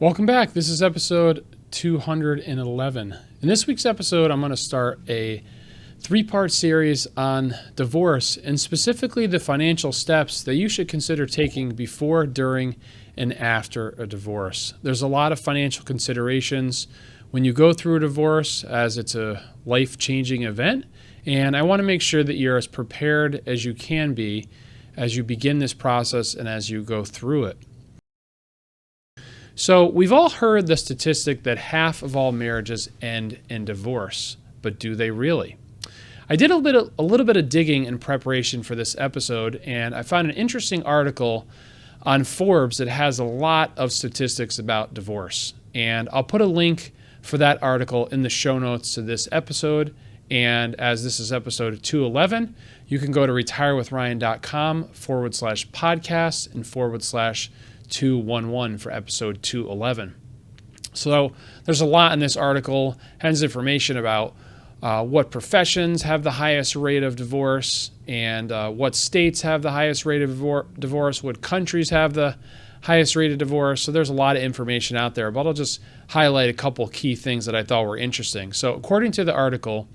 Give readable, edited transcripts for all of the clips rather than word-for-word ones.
Welcome back. This is episode 211. In this week's episode, I'm going to start a three-part series on divorce and specifically the financial steps that you should consider taking before, during, and after a divorce. There's a lot of financial considerations when you go through a divorce, as it's a life-changing event, and I want to make sure that you're as prepared as you can be as you begin this process and as you go through it. So we've all heard the statistic that half of all marriages end in divorce, but do they really? I did a little bit of digging in preparation for this episode, and I found an interesting article on Forbes that has a lot of statistics about divorce. And I'll put a link for that article in the show notes to this episode. And as this is episode 211, you can go to retirewithryan.com/podcast and /211 for episode 211. So there's a lot in this article, has information about what professions have the highest rate of divorce and what states have the highest rate of divorce, what countries have the highest rate of divorce. So there's a lot of information out there, but I'll just highlight a couple key things that I thought were interesting. So according to the article,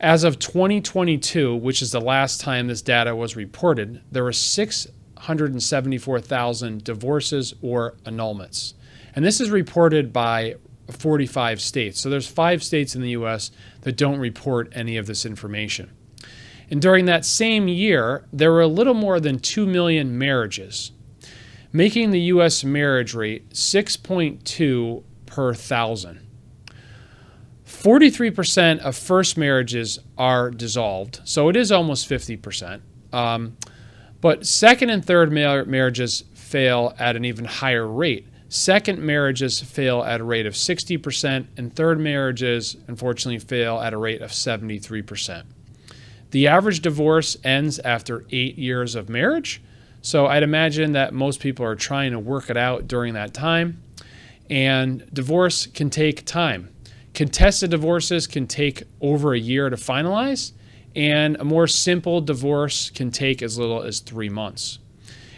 as of 2022, which is the last time this data was reported, there were 674,000 divorces or annulments. And this is reported by 45 states. So there's 5 states in the U.S. that don't report any of this information. And during that same year, there were a little more than 2 million marriages, making the U.S. marriage rate 6.2 per thousand. 43% of first marriages are dissolved, so it is almost 50%. But second and third marriages fail at an even higher rate. Second marriages fail at a rate of 60%, and third marriages, unfortunately, fail at a rate of 73%. The average divorce ends after 8 years of marriage, so I'd imagine that most people are trying to work it out during that time, and divorce can take time. Contested divorces can take over a year to finalize, and a more simple divorce can take as little as 3 months.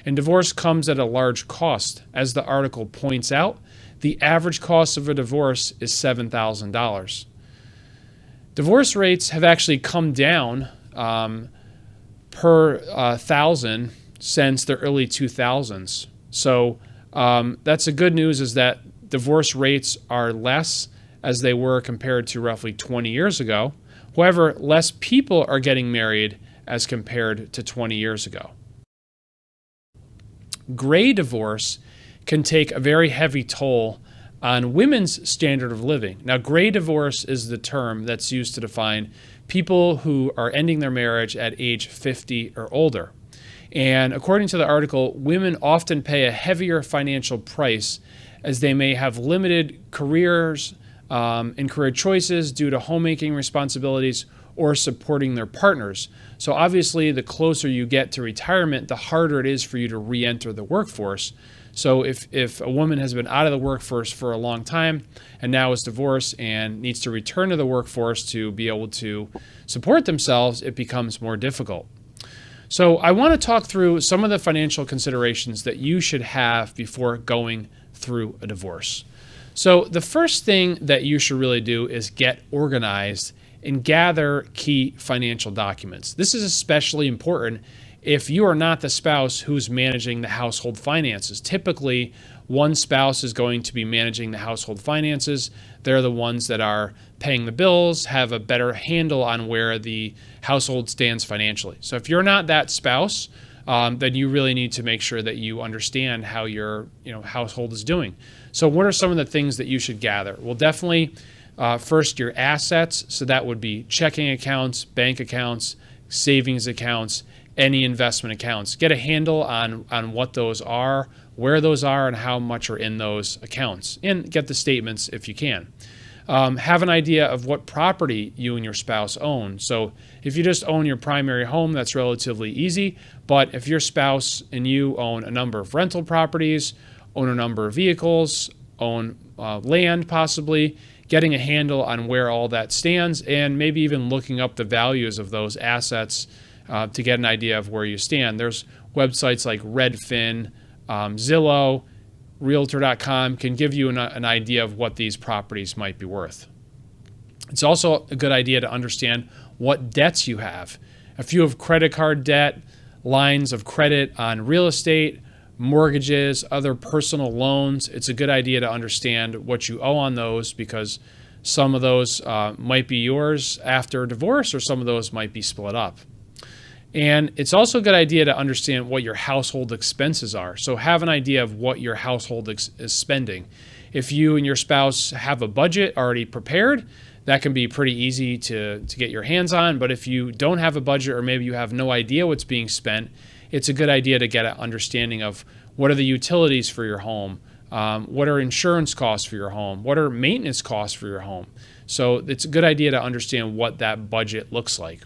And divorce comes at a large cost. As the article points out, the average cost of a divorce is $7,000. Divorce rates have actually come down per thousand since the early 2000s. So that's the good news, is that divorce rates are less as they were compared to roughly 20 years ago. However, less people are getting married as compared to 20 years ago. Gray divorce can take a very heavy toll on women's standard of living. Now, gray divorce is the term that's used to define people who are ending their marriage at age 50 or older. And according to the article, women often pay a heavier financial price as they may have limited careers and career choices due to homemaking responsibilities or supporting their partners. So obviously, the closer you get to retirement, the harder it is for you to re-enter the workforce. So if a woman has been out of the workforce for a long time and now is divorced and needs to return to the workforce to be able to support themselves, it becomes more difficult. So I want to talk through some of the financial considerations that you should have before going through a divorce. So the first thing that you should really do is get organized and gather key financial documents. This is especially important if you are not the spouse who's managing the household finances. Typically, one spouse is going to be managing the household finances. They're the ones that are paying the bills, have a better handle on where the household stands financially. So if you're not that spouse, then you really need to make sure that you understand how your household is doing. So what are some of the things that you should gather? Well, definitely first your assets. So that would be checking accounts, bank accounts, savings accounts, any investment accounts. Get a handle on what those are, where those are, and how much are in those accounts. And get the statements if you can. Have an idea of what property you and your spouse own. So if you just own your primary home, that's relatively easy. But if your spouse and you own a number of rental properties, own a number of vehicles, own land possibly, getting a handle on where all that stands, and maybe even looking up the values of those assets to get an idea of where you stand. There's websites like Redfin, Zillow, realtor.com can give you an idea of what these properties might be worth. It's also a good idea to understand what debts you have. If you have credit card debt, lines of credit on real estate, mortgages, other personal loans, it's a good idea to understand what you owe on those, because some of those might be yours after divorce, or some of those might be split up. And it's also a good idea to understand what your household expenses are. So have an idea of what your household is spending. If you and your spouse have a budget already prepared, that can be pretty easy to get your hands on. But if you don't have a budget, or maybe you have no idea what's being spent, it's a good idea to get an understanding of what are the utilities for your home, what are insurance costs for your home, what are maintenance costs for your home. So it's a good idea to understand what that budget looks like.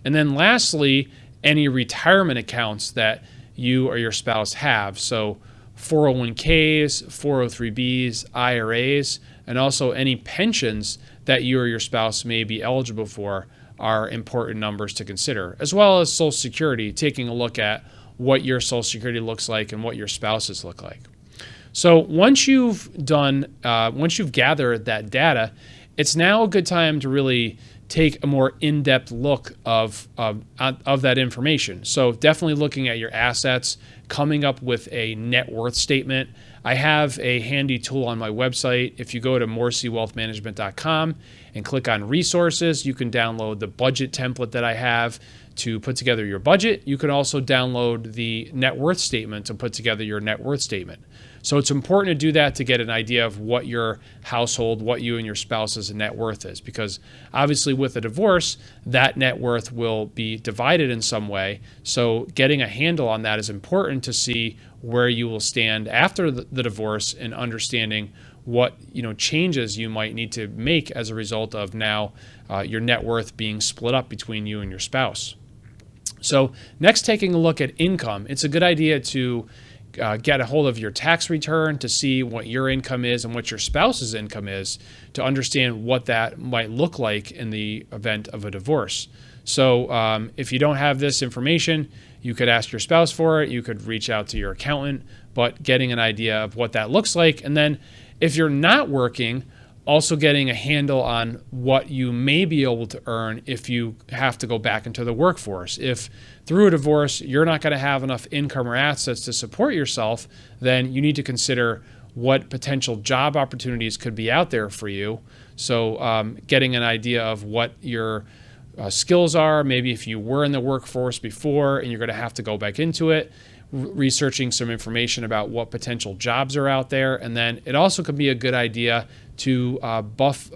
And then lastly, any retirement accounts that you or your spouse have. So 401ks, 403bs, IRAs, and also any pensions that you or your spouse may be eligible for are important numbers to consider, as well as Social Security, taking a look at what your Social Security looks like and what your spouse's look like. So once you've gathered that data, it's now a good time to really take a more in-depth look of that information. So definitely looking at your assets, coming up with a net worth statement. I have a handy tool on my website. If you go to morseawealthmanagement.com and click on resources, you can download the budget template that I have to put together your budget. You can also download the net worth statement to put together your net worth statement. So it's important to do that to get an idea of what your household, what you and your spouse's net worth is, because obviously with a divorce, that net worth will be divided in some way. So getting a handle on that is important to see where you will stand after the divorce, and understanding what changes you might need to make as a result of now your net worth being split up between you and your spouse. So next, taking a look at income, it's a good idea to get a hold of your tax return to see what your income is and what your spouse's income is, to understand what that might look like in the event of a divorce. So if you don't have this information, you could ask your spouse for it. You could reach out to your accountant, but getting an idea of what that looks like. And then if you're not working, also getting a handle on what you may be able to earn if you have to go back into the workforce. If through a divorce you're not going to have enough income or assets to support yourself, then you need to consider what potential job opportunities could be out there for you. So getting an idea of what your skills are, maybe if you were in the workforce before and you're going to have to go back into it, researching some information about what potential jobs are out there. And then it also could be a good idea to buff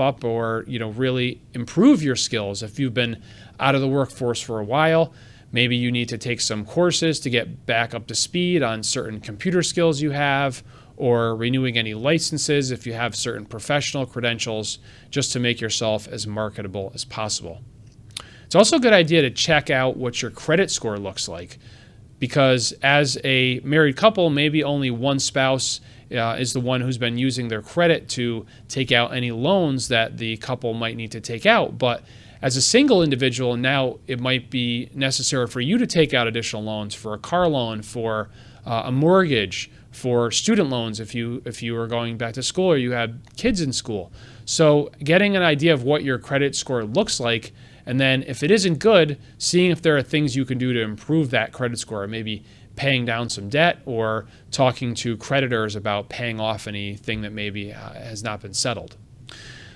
up or really improve your skills. If you've been out of the workforce for a while, maybe you need to take some courses to get back up to speed on certain computer skills you have, or renewing any licenses if you have certain professional credentials, just to make yourself as marketable as possible. It's also a good idea to check out what your credit score looks like, because as a married couple, maybe only one spouse is the one who's been using their credit to take out any loans that the couple might need to take out. But as a single individual, now it might be necessary for you to take out additional loans for a car loan, for a mortgage, for student loans if you are going back to school or you have kids in school. So getting an idea of what your credit score looks like, and then if it isn't good, seeing if there are things you can do to improve that credit score, maybe paying down some debt or talking to creditors about paying off anything that maybe has not been settled.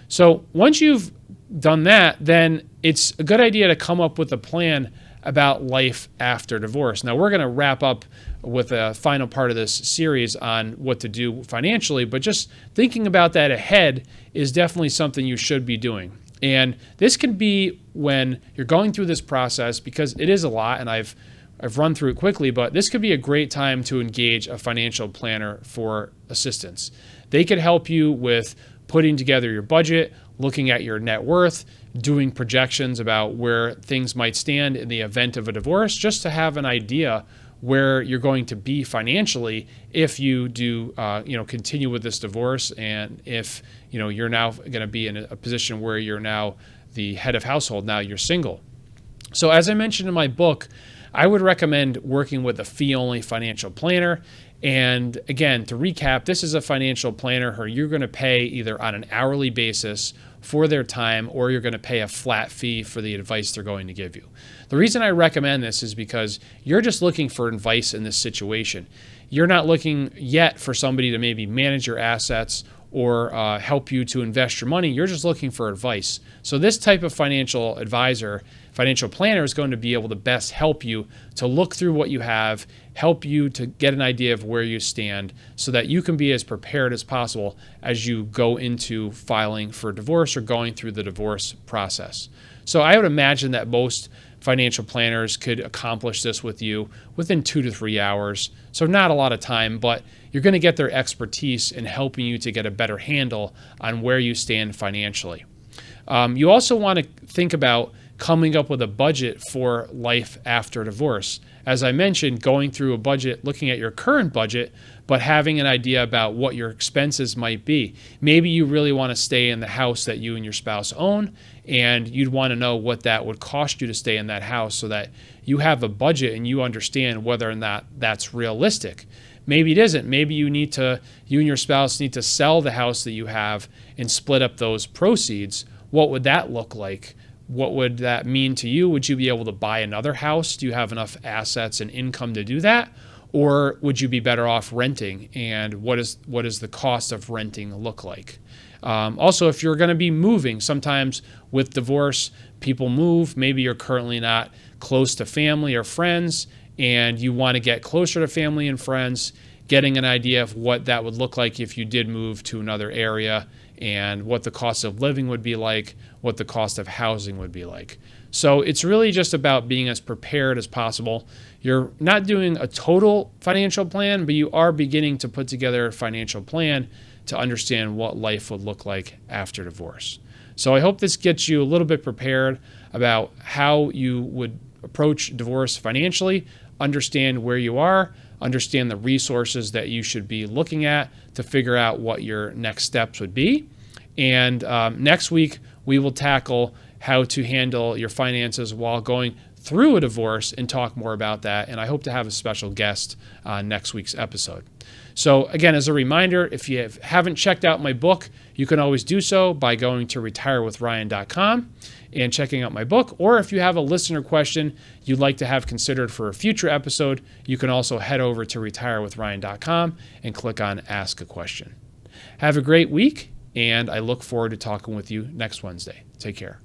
So once you've done that, then it's a good idea to come up with a plan about life after divorce. Now we're going to wrap up with a final part of this series on what to do financially, but just thinking about that ahead is definitely something you should be doing. And this can be when you're going through this process, because it is a lot, and I've run through it quickly, but this could be a great time to engage a financial planner for assistance. They could help you with putting together your budget, looking at your net worth, doing projections about where things might stand in the event of a divorce, just to have an idea where you're going to be financially if you do continue with this divorce, and if you're now going to be in a position where you're now the head of household, now you're single. So as I mentioned in my book, I would recommend working with a fee-only financial planner. And again, to recap, this is a financial planner who you're going to pay either on an hourly basis for their time, or you're going to pay a flat fee for the advice they're going to give you. The reason I recommend this is because you're just looking for advice in this situation. You're not looking yet for somebody to maybe manage your assets or help you to invest your money. You're just looking for advice. So this type of financial advisor, financial planner, is going to be able to best help you to look through what you have, help you to get an idea of where you stand so that you can be as prepared as possible as you go into filing for divorce or going through the divorce process. So I would imagine that most financial planners could accomplish this with you within 2 to 3 hours. So not a lot of time, but you're going to get their expertise in helping you to get a better handle on where you stand financially. You also want to think about coming up with a budget for life after divorce. As I mentioned, going through a budget, looking at your current budget, but having an idea about what your expenses might be. Maybe you really want to stay in the house that you and your spouse own, and you'd want to know what that would cost you to stay in that house so that you have a budget and you understand whether or not that's realistic. Maybe it isn't. Maybe you and your spouse need to sell the house that you have and split up those proceeds. What would that look like? What would that mean to you? Would you be able to buy another house? Do you have enough assets and income to do that? Or would you be better off renting? And what does the cost of renting look like? Also, if you're going to be moving, sometimes with divorce, people move. Maybe you're currently not close to family or friends, and you want to get closer to family and friends, getting an idea of what that would look like if you did move to another area and what the cost of living would be like, what the cost of housing would be like. So it's really just about being as prepared as possible. You're not doing a total financial plan, but you are beginning to put together a financial plan to understand what life would look like after divorce. So I hope this gets you a little bit prepared about how you would approach divorce financially, understand where you are, understand the resources that you should be looking at to figure out what your next steps would be. And next week, we will tackle how to handle your finances while going through a divorce and talk more about that. And I hope to have a special guest on next week's episode. So again, as a reminder, if you haven't checked out my book, you can always do so by going to retirewithryan.com and checking out my book. Or if you have a listener question you'd like to have considered for a future episode, you can also head over to retirewithryan.com and click on Ask a Question. Have a great week, and I look forward to talking with you next Wednesday. Take care.